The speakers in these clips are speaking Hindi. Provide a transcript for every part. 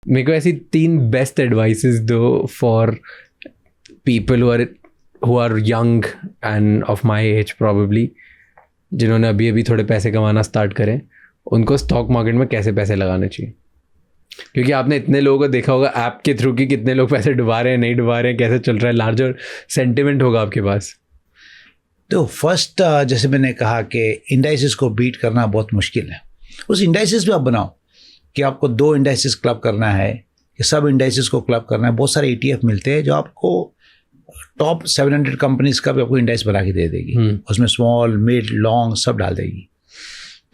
मेरे को ऐसी 3 बेस्ट एडवाइसेस दो for people who are young and of my age probably, जिन्होंने अभी अभी थोड़े पैसे कमाना स्टार्ट करें, उनको स्टॉक मार्केट में कैसे पैसे लगाने चाहिए। क्योंकि आपने इतने लोगों को देखा होगा ऐप के थ्रू कि कितने लोग पैसे डुबा रहे हैं, नहीं डुबा रहे हैं, कैसे चल रहा है, लार्जर सेंटिमेंट होगा आपके पास। तो फर्स्ट जैसे मैंने कहा कि इंडाइसिस को बीट करना बहुत मुश्किल है। उस इंडाइसिस भी आप बनाओ कि आपको 2 इंडाइसिस क्लब करना है कि सब इंडाइसिस को क्लब करना है। बहुत सारे ETF मिलते हैं जो आपको टॉप 700 कंपनीज का भी आपको इंडाइस बना के दे देगी, उसमें स्मॉल मिड लॉन्ग सब डाल देगी।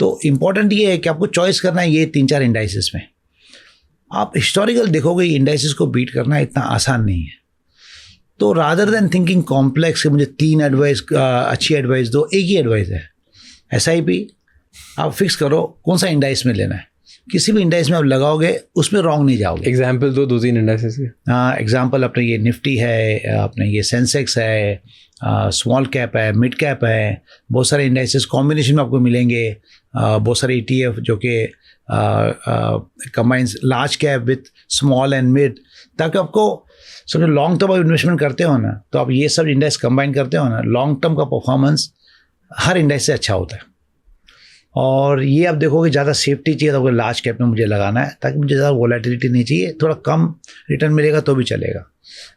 तो इम्पॉर्टेंट ये है कि आपको चॉइस करना है ये 3-4 इंडाइसिस में। आप हिस्टोरिकल देखोगे इंडाइसिस को बीट करना इतना आसान नहीं है। तो रादर देन थिंकिंग कॉम्प्लेक्स कि मुझे 3 एडवाइस अच्छी एडवाइस दो, एक ही एडवाइस है SIP। आप फिक्स करो कौन सा इंडाइस में लेना है, किसी भी इंडाइस में आप लगाओगे उसमें रॉन्ग नहीं जाओगे। एग्जाम्पल दो 2-3 इंडाइसेस के। एग्जाम्पल अपने ये निफ्टी है, अपने ये सेंसेक्स है, स्मॉल कैप है, मिड कैप है, बहुत सारे इंडाइसेस कॉम्बिनेशन में आपको मिलेंगे। बहुत सारे ETF जो कि combines large cap with small and mid, ताकि आपको समझो लॉन्ग टर्म आप इन्वेस्टमेंट करते हो ना, तो आप ये सब इंडेक्स कंबाइन करते हो ना, लॉन्ग टर्म का परफॉर्मेंस हर इंडेक्स से अच्छा होता है। और ये आप देखोगे ज़्यादा सेफ्टी चाहिए तो आपको लार्ज कैप में मुझे लगाना है, ताकि मुझे ज़्यादा वोलेटिलिटी नहीं चाहिए, थोड़ा कम रिटर्न मिलेगा तो भी चलेगा।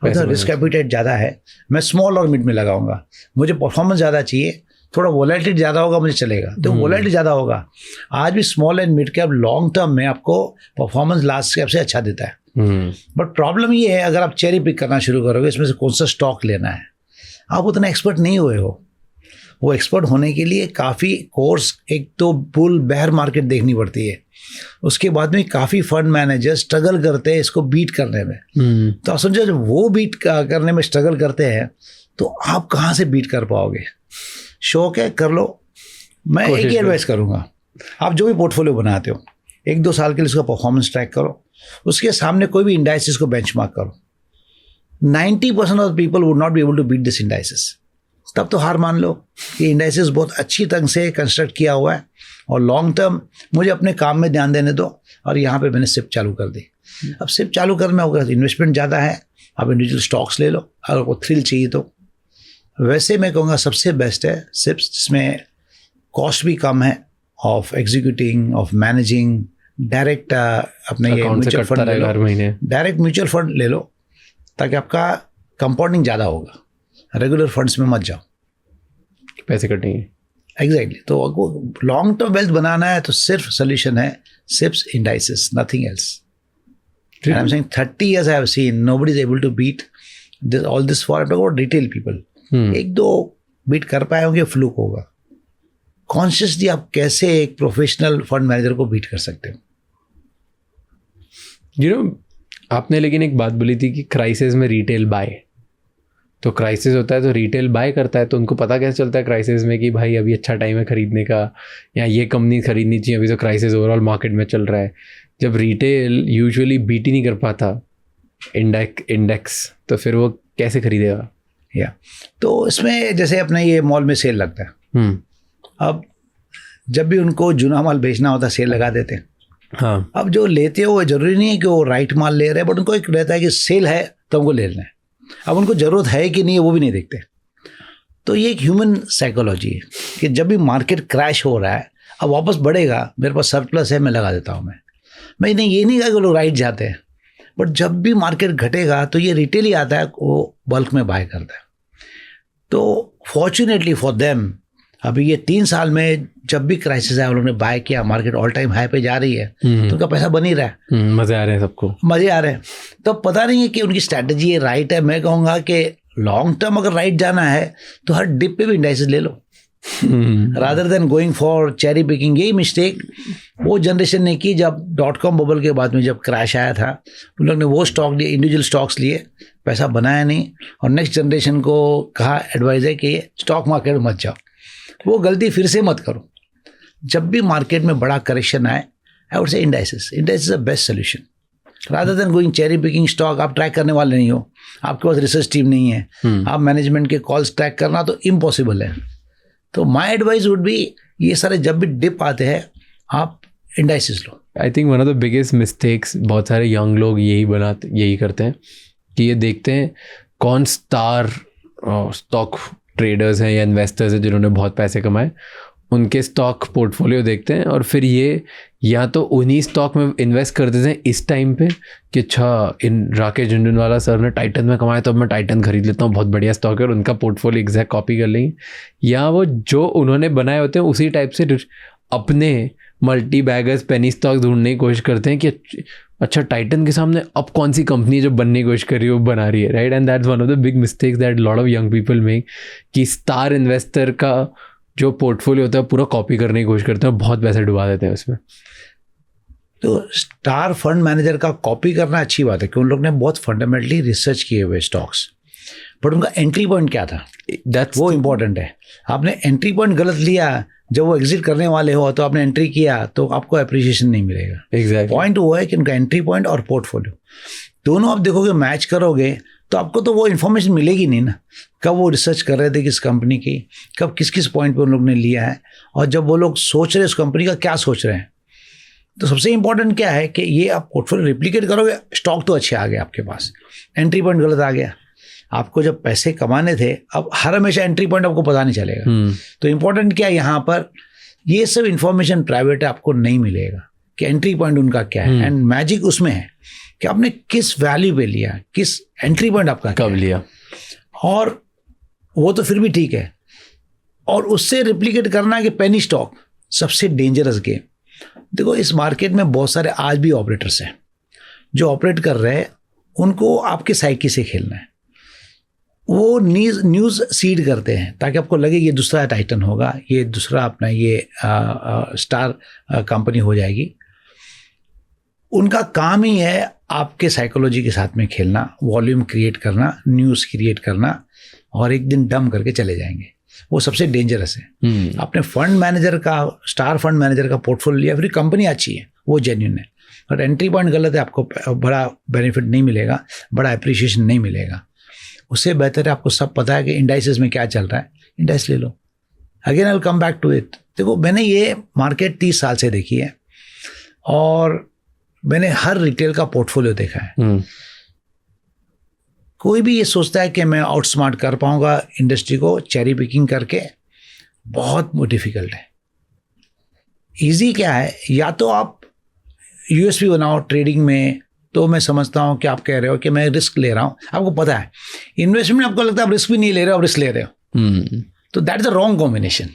अगर रिस्क एपिटाइट ज़्यादा है मैं स्मॉल और मिड में लगाऊंगा, मुझे परफॉर्मेंस ज़्यादा चाहिए, थोड़ा वोलेटिलिटी ज़्यादा होगा मुझे चलेगा, तो वोलेटिलिटी ज़्यादा होगा। आज भी small and mid cap long term में आपको परफॉर्मेंस लार्ज कैप से अच्छा देता है। बट प्रॉब्लम ये है अगर आप चेरी पिक करना शुरू करोगे इसमें से कौन सा स्टॉक लेना है, आप उतना एक्सपर्ट नहीं हुए हो। वो एक्सपर्ट होने के लिए काफ़ी कोर्स, एक तो बुल बेयर मार्केट देखनी पड़ती है, उसके बाद में काफ़ी फंड मैनेजर स्ट्रगल करते हैं इसको बीट करने में। तो आप समझो जब वो बीट करने में स्ट्रगल करते हैं तो आप कहाँ से बीट कर पाओगे। शौक है कर लो, मैं एक ही एडवाइस करूँगा, आप जो भी पोर्टफोलियो बनाते हो 1-2 साल के लिए उसका परफॉर्मेंस ट्रैक करो, उसके सामने कोई भी इंडाइसिस को बेंचमार्क करो। 90% of people would not be able to beat this indices. तब तो हार मान लो कि इंडाइसिस बहुत अच्छी ढंग से कंस्ट्रक्ट किया हुआ है और लॉन्ग टर्म मुझे अपने काम में ध्यान देने दो। और यहाँ पे मैंने सिप चालू कर दी। अब सिप चालू करने में इन्वेस्टमेंट ज़्यादा है, आप इंडिविजुअल स्टॉक्स ले लो, अगर आपको थ्रिल चाहिए तो। वैसे मैं कहूँगा सबसे बेस्ट है सिप्स, जिसमें कॉस्ट भी कम है of executing of managing. Direct अपने ये म्यूचुअल फंड ले लो, डायरेक्ट म्यूचुअल फंड ले लो, ताकि आपका कंपाउंडिंग ज़्यादा होगा। रेगुलर फंड्स में मत जाओ, पैसे कटेंगे। एग्जैक्टली। तो आपको लॉन्ग टर्म वेल्थ बनाना है तो सिर्फ सोल्यूशन है SIPs indices, nothing else. And I'm saying 30 years I have seen nobody is able to beat this, all this for about retail people. 1-2 beat कर पाए होंगे, फ्लूक होगा। कॉन्शियसली आप कैसे एक प्रोफेशनल फंड मैनेजर को बीट कर सकते हो। आपने लेकिन एक बात बोली थी कि क्राइसिस में रिटेल बाय, तो क्राइसिस होता है तो रिटेल बाय करता है, तो उनको पता कैसे चलता है क्राइसिस में कि भाई अभी अच्छा टाइम है खरीदने का, या ये कंपनी खरीदनी चाहिए, अभी तो क्राइसिस ओवरऑल मार्केट में चल रहा है। जब रिटेल यूजुअली बीट ही नहीं कर पाता इंडेक्स, तो फिर वो कैसे खरीदेगा। या तो इसमें जैसे अपने ये मॉल में सेल लगता है, अब जब भी उनको जुना माल बेचना होता है सेल लगा देते हैं। हाँ, अब जो लेते हो वो जरूरी नहीं है कि वो राइट माल ले रहे हैं, बट उनको एक रहता है कि सेल है तो हमको ले लेना है। अब उनको ज़रूरत है कि नहीं है वो भी नहीं देखते। तो ये एक ह्यूमन साइकोलॉजी है कि जब भी मार्केट क्रैश हो रहा है, अब वापस बढ़ेगा, मेरे पास सरप्लस है, मैं लगा देता हूँ। मैं ये नहीं कहा कि लोग राइट जाते हैं, बट जब भी मार्केट घटेगा तो ये रिटेल ही आता है, वो बल्क में बाय करता है। तो फॉर्चुनेटली फॉर देम अभी ये 3 साल में जब भी क्राइसिस है, उन्होंने बाय किया, मार्केट ऑल टाइम हाई पे जा रही है, तो उनका पैसा बन ही रहा है। मजे आ रहे हैं, सबको मजे आ रहे हैं। तो पता नहीं है कि उनकी स्ट्रैटेजी ये राइट है। मैं कहूँगा कि लॉन्ग टर्म अगर राइट जाना है तो हर डिप पे भी इंडाइसेस ले लो, rather than going for cherry picking. यही मिस्टेक वो जनरेशन ने की जब .com बबल के बाद में जब क्रैश आया था, उन लोग ने वो स्टॉक लिए, इंडिविजुअल स्टॉक्स लिए, पैसा बनाया नहीं, और नेक्स्ट जनरेशन को कहा एडवाइज है कि स्टॉक मार्केट में मत जाओ। वो गलती फिर से मत करो। जब भी मार्केट में बड़ा करेक्शन आए, I would say indices a best solution, rather than going cherry picking stock. आप ट्रैक करने वाले नहीं हो, आपके पास रिसर्च टीम नहीं है, आप मैनेजमेंट के कॉल्स ट्रैक करना तो इम्पॉसिबल है। तो माई एडवाइस वुड बी, ये सारे जब भी डिप आते हैं आप indices low. I think one of the biggest mistakes बहुत सारे यंग लोग यही करते हैं कि ये देखते हैं कौन स्टार स्टॉक ट्रेडर्स हैं या इन्वेस्टर्स हैं जिन्होंने बहुत पैसे कमाए, उनके स्टॉक पोर्टफोलियो देखते हैं और फिर ये या तो उन्हीं स्टॉक में इन्वेस्ट कर देते हैं इस टाइम पे कि अच्छा इन राकेश झुनझुनवाला सर ने टाइटन में कमाया तो अब मैं टाइटन खरीद लेता हूँ, बहुत बढ़िया स्टॉक है, और उनका पोर्टफोलियो एग्जैक्ट कॉपी कर लेंगे। या वो जो उन्होंने बनाए होते हैं उसी टाइप से अपने मल्टी बैगर्स पेनी स्टॉक ढूंढने की कोशिश करते हैं कि अच्छा टाइटन के सामने अब कौन सी कंपनी जो बनने की कोशिश कर रही है वो बना रही है, right. And that's one of the big mistakes that lot of young people make कि स्टार इन्वेस्टर का जो पोर्टफोलियो होता है पूरा कॉपी करने की कोशिश करते हैं, बहुत पैसे डुबा देते हैं उसमें। तो स्टार फंड मैनेजर का कॉपी करना अच्छी बात है कि उन लोग ने बहुत फंडामेंटली रिसर्च किए हुए स्टॉक्स, बट उनका एंट्री पॉइंट क्या था वो इम्पोर्टेंट है। आपने एंट्री पॉइंट गलत लिया, जब वो एग्जिट करने वाले हो तो आपने एंट्री किया तो आपको अप्रिशिएशन नहीं मिलेगा। एग्जैक्टली पॉइंट वो है कि उनका एंट्री पॉइंट और पोर्टफोलियो दोनों आप देखोगे, मैच करोगे तो आपको तो वो इन्फॉर्मेशन मिलेगी नहीं ना, कब वो रिसर्च कर रहे थे किस कंपनी की, कब किस किस पॉइंट पे उन लोग ने लिया है, और जब वो लोग सोच रहे हैं उस कंपनी का क्या सोच रहे हैं। तो सबसे इंपॉर्टेंट क्या है कि ये आप पोर्टफोलियो रिप्लिकेट करोगे, स्टॉक तो अच्छे आ गए आपके पास, एंट्री पॉइंट गलत आ गया। आपको जब पैसे कमाने थे, अब हर हमेशा एंट्री पॉइंट आपको पता नहीं चलेगा। तो इंपॉर्टेंट क्या है यहाँ पर, ये सब इंफॉर्मेशन प्राइवेट है, आपको नहीं मिलेगा कि एंट्री पॉइंट उनका क्या है। एंड मैजिक उसमें है कि आपने किस वैल्यू पे लिया, किस एंट्री पॉइंट आपका कब लिया, और वो तो फिर भी ठीक है। और उससे रिप्लिकेट करना कि पेनी स्टॉक सबसे डेंजरस गेम। देखो इस मार्केट में बहुत सारे आज भी ऑपरेटर्स हैं जो ऑपरेट कर रहे हैं, उनको आपके साइकी से खेलना है। वो न्यूज़ सीड करते हैं ताकि आपको लगे ये दूसरा टाइटन होगा, ये दूसरा अपना ये स्टार कंपनी हो जाएगी। उनका काम ही है आपके साइकोलॉजी के साथ में खेलना, वॉल्यूम क्रिएट करना, न्यूज़ क्रिएट करना, और एक दिन डम करके चले जाएंगे। वो सबसे डेंजरस है। आपने फंड मैनेजर का, स्टार फंड मैनेजर का पोर्टफोलियो लिया, फिर कंपनी अच्छी है, वो जेन्युइन है, बट एंट्री पॉइंट गलत है, आपको बड़ा बेनिफिट नहीं मिलेगा, बड़ा अप्रिशिएशन नहीं मिलेगा। उससे बेहतर है आपको सब पता है कि इंडाइसेस में क्या चल रहा है, इंडाइस ले लो। Again I will come back to it. देखो मैंने ये मार्केट 30 साल से देखी है और मैंने हर रिटेल का पोर्टफोलियो देखा है। कोई भी ये सोचता है कि मैं आउटस्मार्ट कर पाऊंगा इंडस्ट्री को चेरी पिकिंग करके, बहुत डिफिकल्ट है। इजी क्या है, या तो आप यूएसपी बनाओ ट्रेडिंग में, तो मैं समझता हूँ कि आप कह रहे हो कि मैं रिस्क ले रहा हूँ, आपको पता है इन्वेस्टमेंट में आपको लगता है आप रिस्क भी नहीं ले रहे हो, आप रिस्क ले रहे हो, तो that is the wrong combination.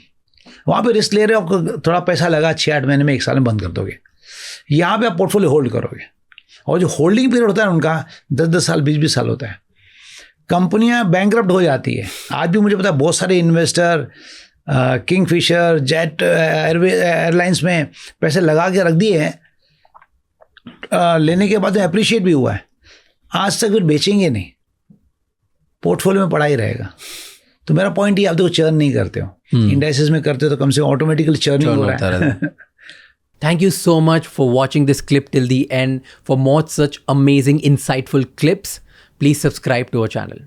वहाँ पे रिस्क ले रहे हो, आपको थोड़ा पैसा लगा 6-8 महीने में 1 साल में बंद कर दोगे। यहाँ पे आप पोर्टफोलियो होल्ड करोगे, और जो होल्डिंग पीरियड होता है उनका 10-10 साल 20-20 साल होता है। कंपनियां बैंकरप्ट हो जाती है। आज भी मुझे पता है बहुत सारे इन्वेस्टर किंगफिशर, जेट एयरलाइंस में पैसे लगा के रख दिए हैं, लेने के बाद अप्रिशिएट भी हुआ है, आज तक फिर बेचेंगे नहीं, पोर्टफोलियो में पड़ा ही रहेगा। तो मेरा पॉइंट ये, आप देखो चर्न नहीं करते हो, इंडाइसेस में करते हो तो कम से कम ऑटोमेटिकली चर्निंग हो रहा है। Thank you so much for watching this clip till the end. For more such amazing, insightful clips, please subscribe to our channel.